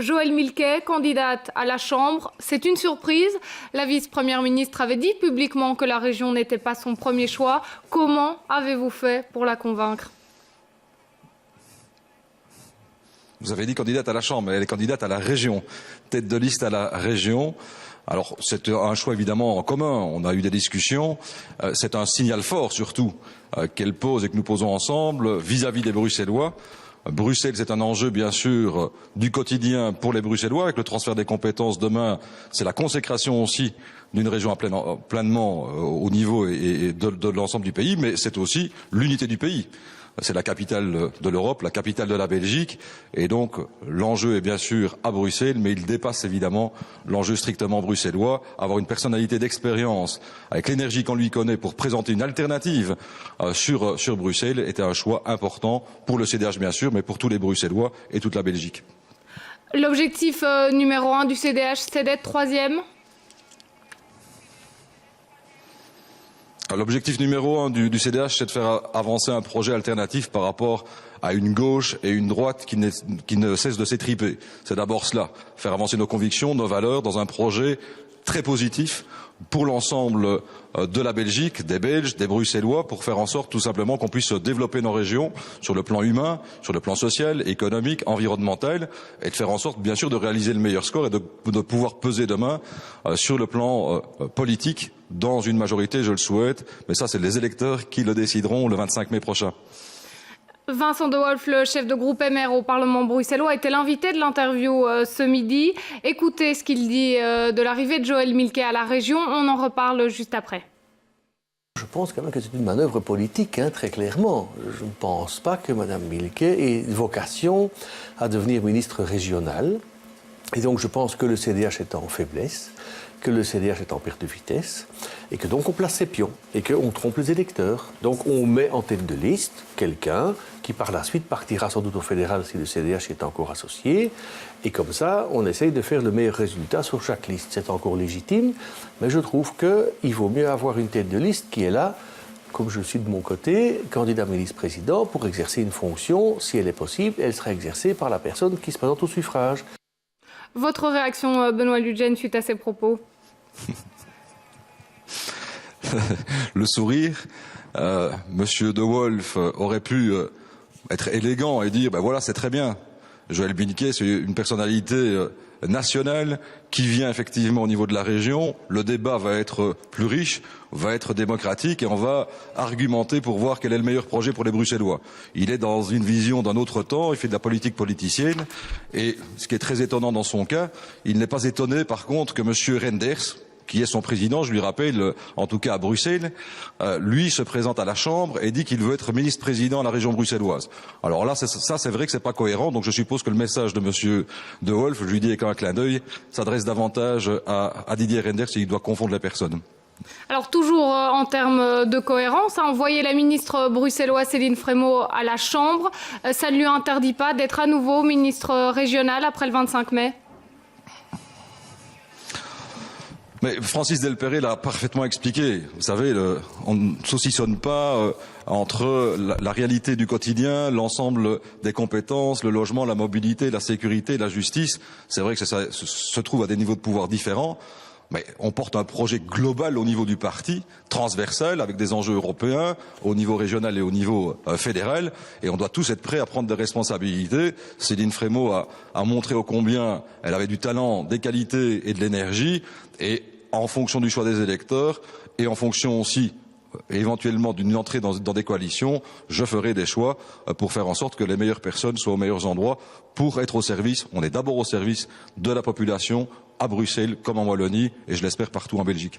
Joëlle Milquet, candidate à la Chambre. C'est une surprise. La vice-première ministre avait dit publiquement que la région n'était pas son premier choix. Comment avez-vous fait pour la convaincre ? Vous avez dit candidate à la Chambre, mais elle est candidate à la région. Tête de liste à la région. Alors, c'est un choix évidemment en commun. On a eu des discussions. C'est un signal fort, surtout, qu'elle pose et que nous posons ensemble vis-à-vis des Bruxellois. Bruxelles, c'est un enjeu, bien sûr, du quotidien pour les Bruxellois. Avec le transfert des compétences demain, c'est la consécration aussi d'une région pleinement au niveau et de l'ensemble du pays, mais c'est aussi l'unité du pays. C'est la capitale de l'Europe, la capitale de la Belgique, et donc l'enjeu est bien sûr à Bruxelles, mais il dépasse évidemment l'enjeu strictement bruxellois. Avoir une personnalité d'expérience, avec l'énergie qu'on lui connaît pour présenter une alternative sur Bruxelles, était un choix important pour le CDH bien sûr, mais pour tous les Bruxellois et toute la Belgique. L'objectif numéro 1 du CDH, c'est d'être troisième ? L'objectif numéro 1 du CDH, c'est de faire avancer un projet alternatif par rapport à une gauche et une droite qui ne cessent de s'étriper. C'est d'abord cela, faire avancer nos convictions, nos valeurs dans un projet très positif pour l'ensemble de la Belgique, des Belges, des Bruxellois, pour faire en sorte tout simplement qu'on puisse développer nos régions sur le plan humain, sur le plan social, économique, environnemental, et de faire en sorte bien sûr de réaliser le meilleur score et de pouvoir peser demain sur le plan politique dans une majorité, je le souhaite, mais ça c'est les électeurs qui le décideront le 25 mai prochain. Vincent De Wolf, le chef de groupe MR au Parlement bruxellois, était l'invité de l'interview ce midi. Écoutez ce qu'il dit de l'arrivée de Joëlle Milquet à la région. On en reparle juste après. Je pense quand même que c'est une manœuvre politique, très clairement. Je ne pense pas que Mme Milquet ait vocation à devenir ministre régionale. Et donc je pense que le CDH est en faiblesse, que le CDH est en perte de vitesse, et que donc on place ses pions, et qu'on trompe les électeurs. Donc on met en tête de liste quelqu'un qui par la suite partira sans doute au fédéral si le CDH est encore associé, et comme ça on essaye de faire le meilleur résultat sur chaque liste. C'est encore légitime, mais je trouve qu'il vaut mieux avoir une tête de liste qui est là, comme je suis de mon côté, candidat ministre-président, pour exercer une fonction, si elle est possible, elle sera exercée par la personne qui se présente au suffrage. Votre réaction, Benoît Ludgen, suite à ces propos ? Le sourire. Monsieur De Wolf aurait pu être élégant et dire, ben voilà, c'est très bien. Joëlle Milquet, c'est une personnalité nationale qui vient effectivement au niveau de la région. Le débat va être plus riche, va être démocratique et on va argumenter pour voir quel est le meilleur projet pour les Bruxellois. Il est dans une vision d'un autre temps, il fait de la politique politicienne et ce qui est très étonnant dans son cas, il n'est pas étonné par contre que monsieur Renders, qui est son président, je lui rappelle, en tout cas à Bruxelles, lui se présente à la Chambre et dit qu'il veut être ministre-président à la région bruxelloise. Alors là, ça c'est vrai que c'est pas cohérent, donc je suppose que le message de monsieur De Wolf, je lui dis avec un clin d'œil, s'adresse davantage à Didier Renders et il doit confondre les personnes. Alors toujours en termes de cohérence, envoyer la ministre bruxelloise Céline Frémaux à la Chambre, ça ne lui interdit pas d'être à nouveau ministre régional après le 25 mai ? Mais Francis Delperret l'a parfaitement expliqué. Vous savez, on ne saucissonne pas entre la réalité du quotidien, l'ensemble des compétences, le logement, la mobilité, la sécurité, la justice. C'est vrai que ça se trouve à des niveaux de pouvoir différents, mais on porte un projet global au niveau du parti, transversal, avec des enjeux européens, au niveau régional et au niveau fédéral, et on doit tous être prêts à prendre des responsabilités. Céline Frémaux a montré ô combien elle avait du talent, des qualités et de l'énergie, et en fonction du choix des électeurs, et en fonction aussi éventuellement d'une entrée dans des coalitions, je ferai des choix pour faire en sorte que les meilleures personnes soient aux meilleurs endroits pour être au service. On est d'abord au service de la population à Bruxelles comme en Wallonie et je l'espère partout en Belgique.